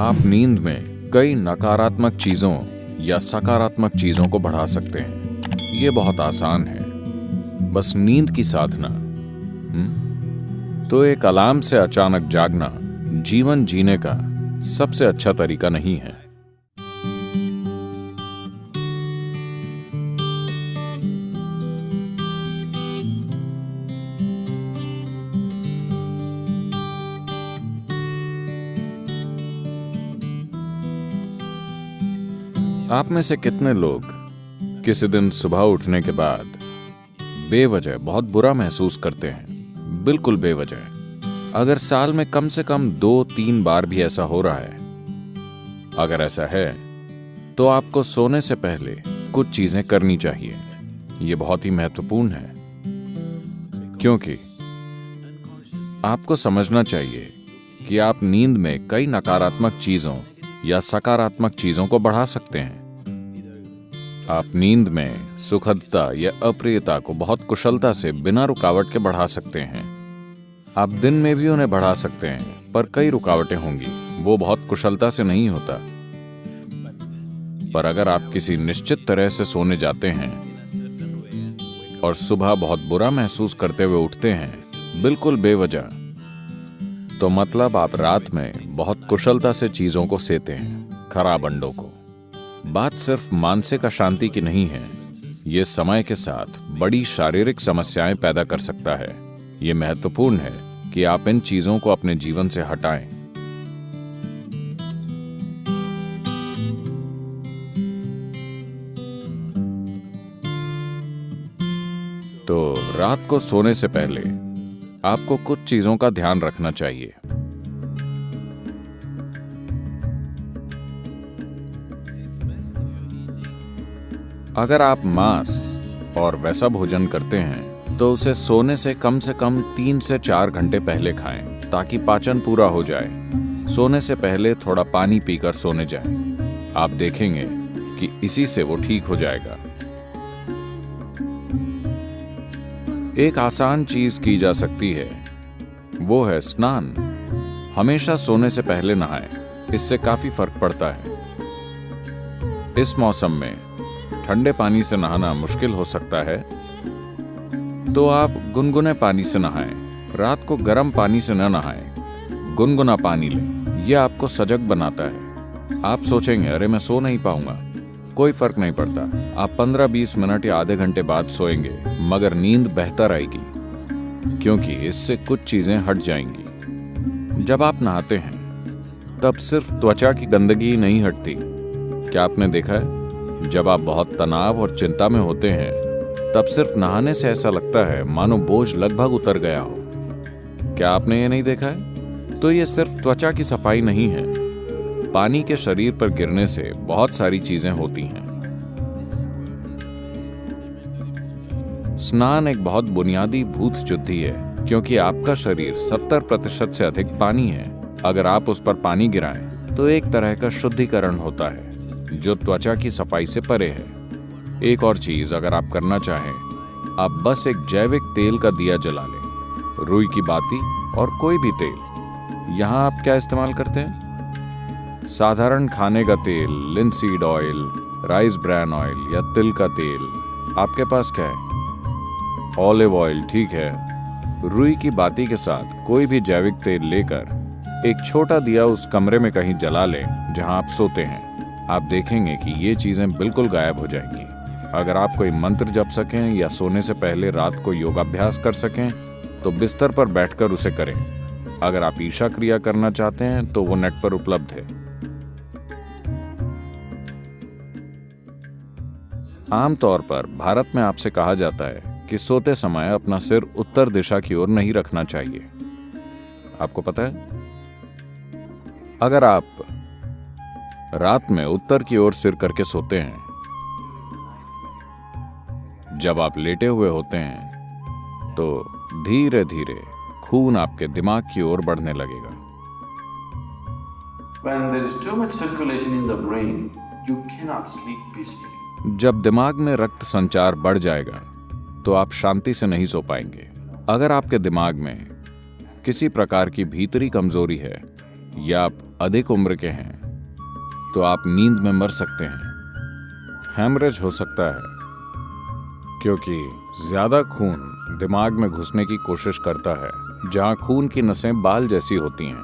आप नींद में कई नकारात्मक चीजों या सकारात्मक चीजों को बढ़ा सकते हैं। ये बहुत आसान है, बस नींद की साधना। तो एक अलार्म से अचानक जागना जीवन जीने का सबसे अच्छा तरीका नहीं है। आप में से कितने लोग किसी दिन सुबह उठने के बाद बेवजह बहुत बुरा महसूस करते हैं? बिल्कुल बेवजह। अगर साल में कम से कम 2-3 बार भी ऐसा हो रहा है, अगर ऐसा है तो आपको सोने से पहले कुछ चीजें करनी चाहिए। ये बहुत ही महत्वपूर्ण है, क्योंकि आपको समझना चाहिए कि आप नींद में कई नकारात्मक चीजों या सकारात्मक चीजों को बढ़ा सकते हैं। आप नींद में सुखदता या अप्रियता को बहुत कुशलता से बिना रुकावट के बढ़ा सकते हैं। आप दिन में भी उन्हें बढ़ा सकते हैं, पर कई रुकावटें होंगी, वो बहुत कुशलता से नहीं होता। पर अगर आप किसी निश्चित तरह से सोने जाते हैं और सुबह बहुत बुरा महसूस करते हुए उठते हैं, बिल्कुल बेवजह, तो मतलब आप रात में बहुत कुशलता से चीजों को सेते हैं, खराब अंडों को। बात सिर्फ मानसिक अशांति की नहीं है, ये समय के साथ बड़ी शारीरिक समस्याएं पैदा कर सकता है। ये महत्वपूर्ण है कि आप इन चीजों को अपने जीवन से हटाएं। तो रात को सोने से पहले आपको कुछ चीजों का ध्यान रखना चाहिए। अगर आप मांस और वैसा भोजन करते हैं तो उसे सोने से कम 3 से 4 घंटे पहले खाएं, ताकि पाचन पूरा हो जाए। सोने से पहले थोड़ा पानी पीकर सोने जाएं। आप देखेंगे कि इसी से वो ठीक हो जाएगा। एक आसान चीज की जा सकती है, वो है स्नान। हमेशा सोने से पहले नहाएं, इससे काफी फर्क पड़ता है। इस मौसम में ठंडे पानी से नहाना मुश्किल हो सकता है, तो आप गुनगुने पानी से नहाएं। रात को गर्म पानी से न नहाएं, गुनगुना पानी लें। यह आपको सजग बनाता है। आप सोचेंगे, अरे मैं सो नहीं पाऊंगा। कोई फर्क नहीं पड़ता। आप 15-20 मिनट या आधे घंटे बाद सोएंगे, मगर नींद बेहतर आएगी, क्योंकि इससे कुछ चीजें हट जाएंगी। जब आप नहाते हैं तब सिर्फ त्वचा की गंदगी नहीं हटती। क्या आपने देखा है, जब आप बहुत तनाव और चिंता में होते हैं, तब सिर्फ नहाने से ऐसा लगता है मानो बोझ लगभग उतर गया हो। क्या आपने ये नहीं देखा है? तो ये सिर्फ त्वचा की सफाई नहीं है, पानी के शरीर पर गिरने से बहुत सारी चीजें होती हैं। स्नान एक बहुत बुनियादी भूत शुद्धि है, क्योंकि आपका शरीर 70% से अधिक पानी है। अगर आप उस पर पानी गिराएं तो एक तरह का शुद्धिकरण होता है, जो त्वचा की सफाई से परे है। एक और चीज अगर आप करना चाहें, आप बस एक जैविक तेल का दिया जला लें, रुई की बाती और कोई भी तेल। यहाँ आप क्या इस्तेमाल करते हैं? साधारण खाने का तेल, linseed oil, rice bran oil या तिल का तेल। आपके पास क्या है? ऑलिव ऑयल, ठीक है। रुई की बाती के साथ कोई भी जैविक तेल लेकर एक छोटा दिया उस कमरे में कहीं जला लें जहां आप सोते हैं। आप देखेंगे कि ये चीजें बिल्कुल गायब हो जाएंगी। अगर आप कोई मंत्र जप सकें या सोने से पहले रात को योगाभ्यास कर सकें, तो बिस्तर पर बैठकर उसे करें। अगर आप ईशा क्रिया करना चाहते हैं तो वो नेट पर उपलब्ध है। आमतौर पर भारत में आपसे कहा जाता है कि सोते समय अपना सिर उत्तर दिशा की ओर नहीं रखना चाहिए। आपको पता है, अगर आप रात में उत्तर की ओर सिर करके सोते हैं, जब आप लेटे हुए होते हैं, तो धीरे धीरे खून आपके दिमाग की ओर बढ़ने लगेगा। When there is too much circulation in the brain, you cannot sleep peacefully. जब दिमाग में रक्त संचार बढ़ जाएगा, तो आप शांति से नहीं सो पाएंगे। अगर आपके दिमाग में किसी प्रकार की भीतरी कमजोरी है या आप अधिक उम्र के हैं तो आप नींद में मर सकते हैं। हैमरेज हो सकता है क्योंकि ज्यादा खून दिमाग में घुसने की कोशिश करता है, जहां खून की नसें बाल जैसी होती हैं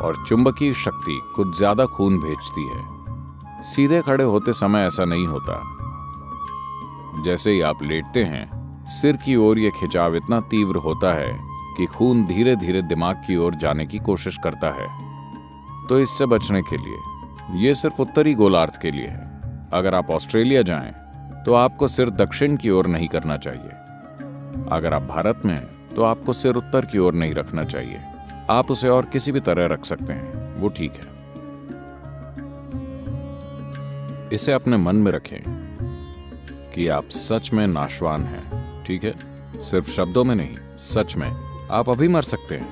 और चुंबकीय शक्ति कुछ ज्यादा खून भेजती है। सीधे खड़े होते समय ऐसा नहीं होता। जैसे ही आप लेटते हैं, सिर की ओर यह खिंचाव इतना तीव्र होता है कि खून धीरे धीरे दिमाग की ओर जाने की कोशिश करता है। तो इससे बचने के लिए, यह सिर्फ उत्तरी गोलार्ध के लिए है। अगर आप ऑस्ट्रेलिया जाएं तो आपको सिर दक्षिण की ओर नहीं करना चाहिए। अगर आप भारत में हैं तो आपको सिर उत्तर की ओर नहीं रखना चाहिए। आप उसे और किसी भी तरह रख सकते हैं, वो ठीक है। इसे अपने मन में रखें कि आप सच में नाशवान हैं, ठीक है? सिर्फ शब्दों में नहीं, सच में। आप अभी मर सकते हैं।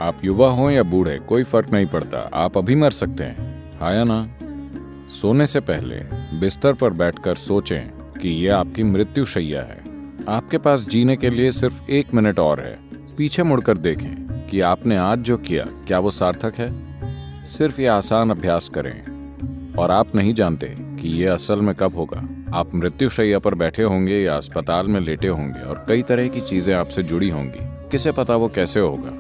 आप युवा हो या बूढ़े, कोई फर्क नहीं पड़ता। आप अभी मर सकते हैं, हाँ या ना? सोने से पहले बिस्तर पर बैठकर सोचें कि यह आपकी मृत्युशैया है। आपके पास जीने के लिए सिर्फ 1 मिनट और है। पीछे मुड़कर देखें कि आपने आज जो किया, क्या वो सार्थक है? सिर्फ ये आसान अभ्यास करें। और आप नहीं जानते कि ये असल में कब होगा। आप मृत्युशैया पर बैठे होंगे या अस्पताल में लेटे होंगे और कई तरह की चीजें आपसे जुड़ी होंगी। किसे पता वो कैसे होगा?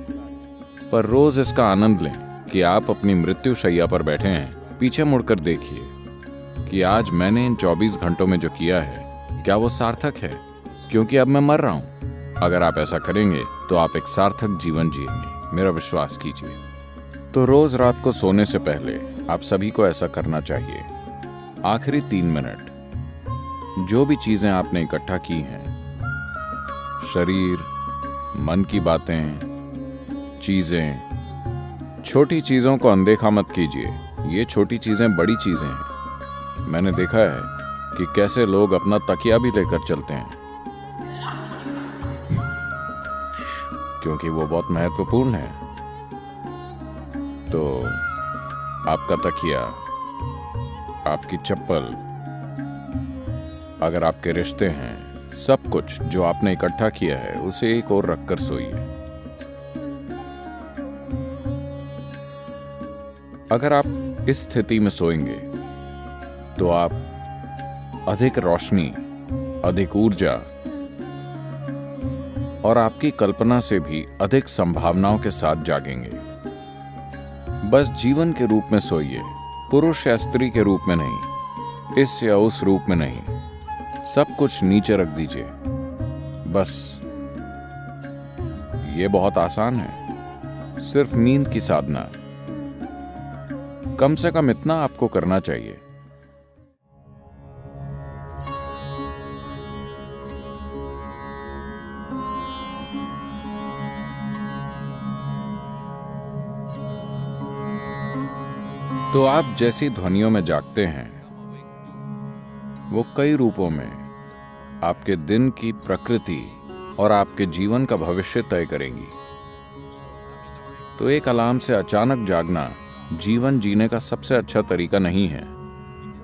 पर रोज इसका आनंद लें कि आप अपनी मृत्युशैया पर बैठे हैं। पीछे मुड़कर देखिए कि आज मैंने इन 24 घंटों में जो किया है, क्या वो सार्थक है? क्योंकि अब मैं मर रहा हूं। अगर आप ऐसा करेंगे तो आप एक सार्थक जीवन जिएंगे, मेरा विश्वास कीजिए। तो रोज रात को सोने से पहले आप सभी को ऐसा करना चाहिए। आखिरी 3 मिनट, जो भी चीजें आपने इकट्ठा की हैं, शरीर, मन की बातें, चीजें, छोटी चीजों को अनदेखा मत कीजिए। ये छोटी चीजें बड़ी चीजें हैं। मैंने देखा है कि कैसे लोग अपना तकिया भी लेकर चलते हैं क्योंकि वो बहुत महत्वपूर्ण है। तो आपका तकिया, आपकी चप्पल, अगर आपके रिश्ते हैं, सब कुछ जो आपने इकट्ठा किया है, उसे एक ओर रखकर सोइए। अगर आप इस स्थिति में सोएंगे तो आप अधिक रोशनी, अधिक ऊर्जा और आपकी कल्पना से भी अधिक संभावनाओं के साथ जागेंगे। बस जीवन के रूप में सोइए, पुरुष या स्त्री के रूप में नहीं, इस या उस रूप में नहीं। सब कुछ नीचे रख दीजिए। बस ये बहुत आसान है, सिर्फ नींद की साधना। कम से कम इतना आपको करना चाहिए। तो आप जैसी ध्वनियों में जागते हैं, वो कई रूपों में आपके दिन की प्रकृति और आपके जीवन का भविष्य तय करेंगी। तो एक अलार्म से अचानक जागना जीवन जीने का सबसे अच्छा तरीका नहीं है।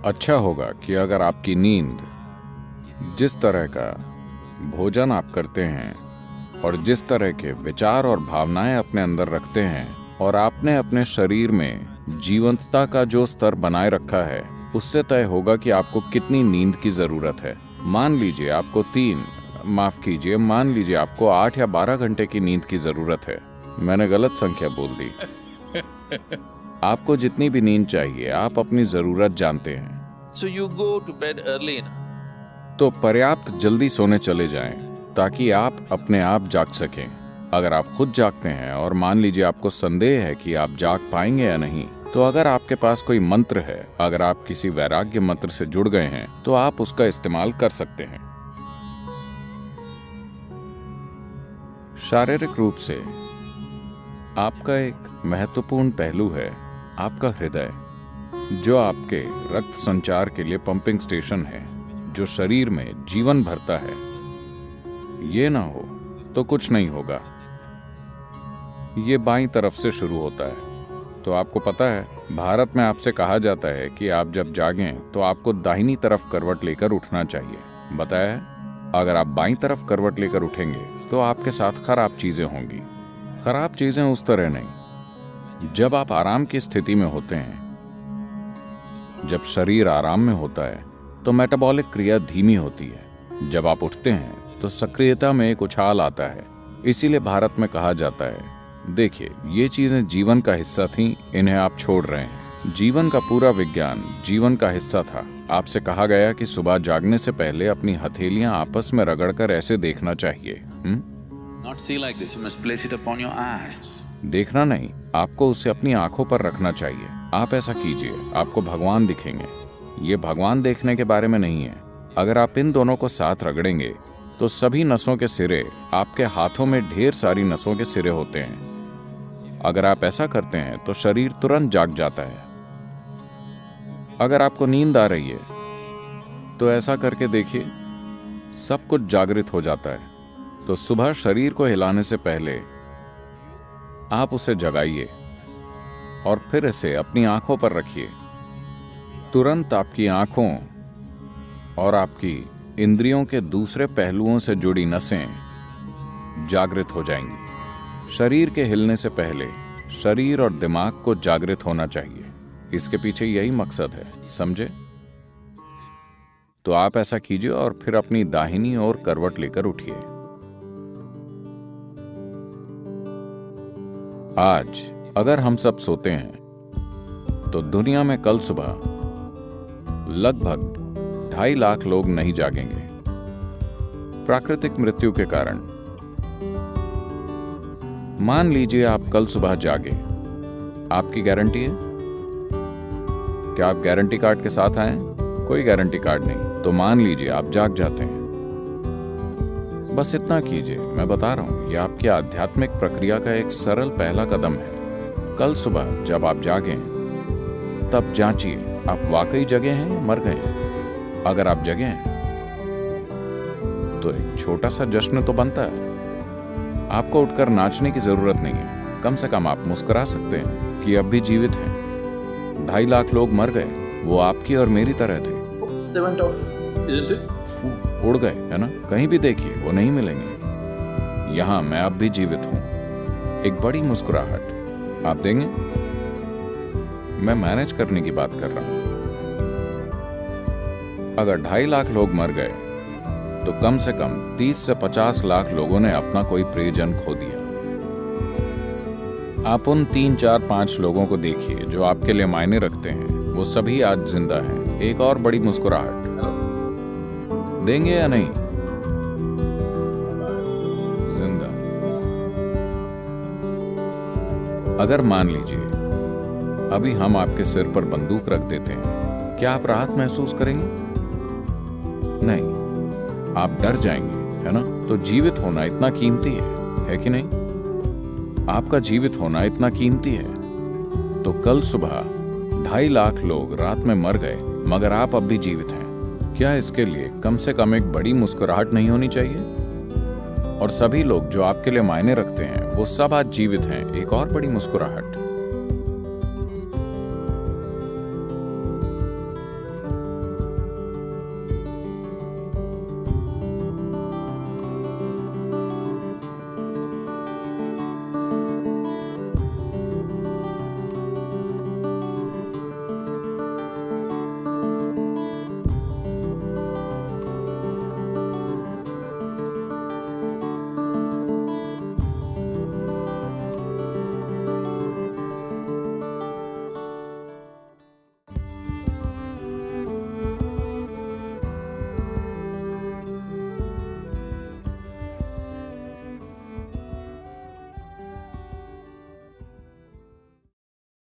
अच्छा होगा कि अगर आपकी नींद, जिस तरह का भोजन आप करते हैं और जिस तरह के विचार और भावनाएं अपने अंदर रखते हैं, और आपने अपने शरीर में जीवंतता का जो स्तर बनाए रखा है, उससे तय होगा कि आपको कितनी नींद की जरूरत है। मान लीजिए आपको 8 या 12 घंटे की नींद की जरूरत है। मैंने गलत संख्या बोल दी। आपको जितनी भी नींद चाहिए, आप अपनी जरूरत जानते हैं। So you go to bed early enough. तो पर्याप्त जल्दी सोने चले जाएं ताकि आप अपने आप जाग सकें। अगर आप खुद जागते हैं और मान लीजिए आपको संदेह है कि आप जाग पाएंगे या नहीं, तो अगर आपके पास कोई मंत्र है, अगर आप किसी वैराग्य मंत्र से जुड़ गए हैं, तो आप उसका इस्तेमाल कर सकते हैं। शारीरिक रूप से आपका एक महत्वपूर्ण पहलू है आपका हृदय, जो आपके रक्त संचार के लिए पंपिंग स्टेशन है, जो शरीर में जीवन भरता है। ये ना हो तो कुछ नहीं होगा। ये बाईं तरफ से शुरू होता है। तो आपको पता है, भारत में आपसे कहा जाता है कि आप जब जागें तो आपको दाहिनी तरफ करवट लेकर उठना चाहिए। बताया है, अगर आप बाईं तरफ करवट लेकर उठेंगे तो आपके साथ खराब चीजें होंगी। खराब चीजें उस तरह नहीं, जब आप आराम की स्थिति में होते हैं, जब शरीर आराम में होता है, तो मेटाबॉलिक क्रिया धीमी होती है। जब आप उठते हैं तो सक्रियता में एक उछाल आता है। इसीलिए भारत में कहा जाता है, देखिए ये चीजें जीवन का हिस्सा थीं, इन्हें आप छोड़ रहे हैं। जीवन का पूरा विज्ञान जीवन का हिस्सा था। आपसे कहा गया कि सुबह जागने से पहले अपनी हथेलियां आपस में रगड़कर ऐसे देखना चाहिए। Not see like this. You must place it upon your eyes. देखना नहीं, आपको उसे अपनी आंखों पर रखना चाहिए। आप ऐसा कीजिए, आपको भगवान दिखेंगे। ये भगवान देखने के बारे में नहीं है। अगर आप इन दोनों को साथ रगड़ेंगे तो सभी नसों के सिरे, आपके हाथों में ढेर सारी नसों के सिरे होते हैं। अगर आप ऐसा करते हैं तो शरीर तुरंत जाग जाता है। अगर आपको नींद आ रही है तो ऐसा करके देखिए, सब कुछ जागृत हो जाता है। तो सुबह शरीर को हिलाने से पहले आप उसे जगाइए और फिर इसे अपनी आंखों पर रखिए। तुरंत आपकी आंखों और आपकी इंद्रियों के दूसरे पहलुओं से जुड़ी नसें जागृत हो जाएंगी। शरीर के हिलने से पहले शरीर और दिमाग को जागृत होना चाहिए। इसके पीछे यही मकसद है, समझे? तो आप ऐसा कीजिए और फिर अपनी दाहिनी ओर करवट लेकर उठिए। आज अगर हम सब सोते हैं तो दुनिया में कल सुबह लगभग 2.5 लाख लोग नहीं जागेंगे प्राकृतिक मृत्यु के कारण। मान लीजिए आप कल सुबह जागे, आपकी गारंटी है? क्या आप गारंटी कार्ड के साथ आए? कोई गारंटी कार्ड नहीं। तो मान लीजिए आप जाग जाते हैं। बस इतना कीजिए, मैं बता रहा हूं, यह आपकी आध्यात्मिक प्रक्रिया का एक सरल पहला कदम है। कल सुबह जब आप जागें तब जांचिए आप वाकई जगे हैं या मर गए हैं। अगर आप जगे हैं तो एक छोटा सा जश्न तो बनता है। आपको उठकर नाचने की जरूरत नहीं है, कम से कम आप मुस्कुरा सकते हैं कि अब भी जीवित हैं। 2.5 लाख लोग मर गए, वो आपकी और मेरी तरह थे। They went off, isn't it? उड़ गए, है ना? कहीं भी देखिए वो नहीं मिलेंगे। यहां मैं अब भी जीवित हूं। एक बड़ी मुस्कुराहट आप देंगे? मैं मैनेज करने की बात कर रहा हूं। अगर 2.5 लाख लोग मर गए तो कम से कम 30 से 50 लाख लोगों ने अपना कोई प्रियजन खो दिया। आप उन 3, 4, 5 लोगों को देखिए जो आपके लिए मायने रखते हैं, वो सभी आज जिंदा हैं। एक और बड़ी मुस्कुराहट देंगे या नहीं? जिंदा। अगर मान लीजिए अभी हम आपके सिर पर बंदूक रख देते हैं, क्या आप राहत महसूस करेंगे? नहीं, आप डर जाएंगे, है ना? तो जीवित होना इतना कीमती है कि नहीं? आपका जीवित होना इतना कीमती है। तो कल सुबह 2.5 लाख लोग रात में मर गए, मगर आप अब भी जीवित हैं। क्या इसके लिए कम से कम एक बड़ी मुस्कुराहट नहीं होनी चाहिए? और सभी लोग जो आपके लिए मायने रखते हैं, वो सब आज जीवित हैं। एक और बड़ी मुस्कुराहट।